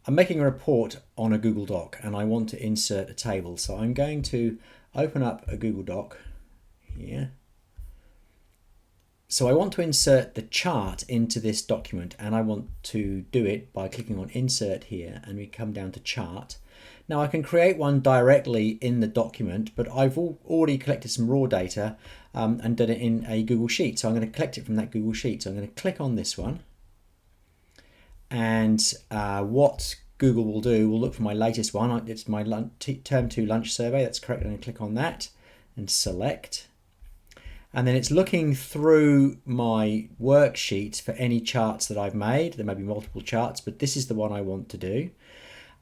I'm making a report on a Google Doc and I want to insert a table. So I'm going to open up a Google Doc here. So I want to insert the chart into this document, and I want to do it by clicking on Insert here, and we come down to Chart. Now I can create one directly in the document, but I've already collected some raw data and done it in a Google Sheet. So I'm going to collect it from that Google Sheet. So I'm going to click on this one, and what Google will do, will look for my latest one. It's my Term 2 lunch survey. That's correct. I'm going to click on that and select. And then it's looking through my worksheet for any charts that I've made. There may be multiple charts, but this is the one I want to do.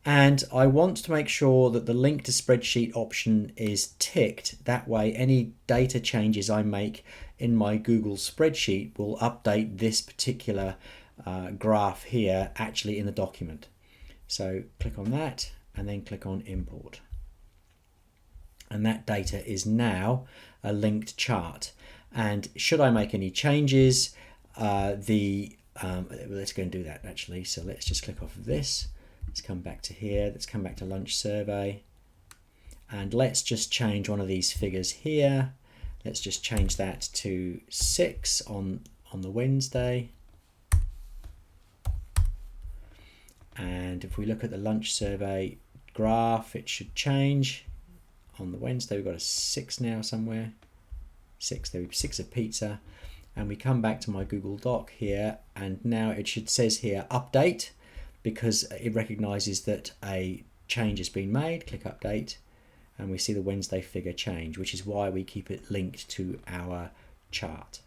And I want to make sure that the link to spreadsheet option is ticked. That way, any data changes I make in my Google spreadsheet will update this particular graph here actually in the document. So click on that and then click on Import. And that data is now a linked chart. And should I make any changes, let's go and do that actually. So let's just click off of this. Let's come back to here. Let's come back to lunch survey. And let's just change one of these figures here. Let's just change that to 6 on the Wednesday. And if we look at the lunch survey graph, it should change. On the Wednesday, we've got a 6 now somewhere. 6, there we 6 of pizza. And we come back to my Google Doc here, and now it says here update, because it recognizes that a change has been made. Click update, and we see the Wednesday figure change, which is why we keep it linked to our chart.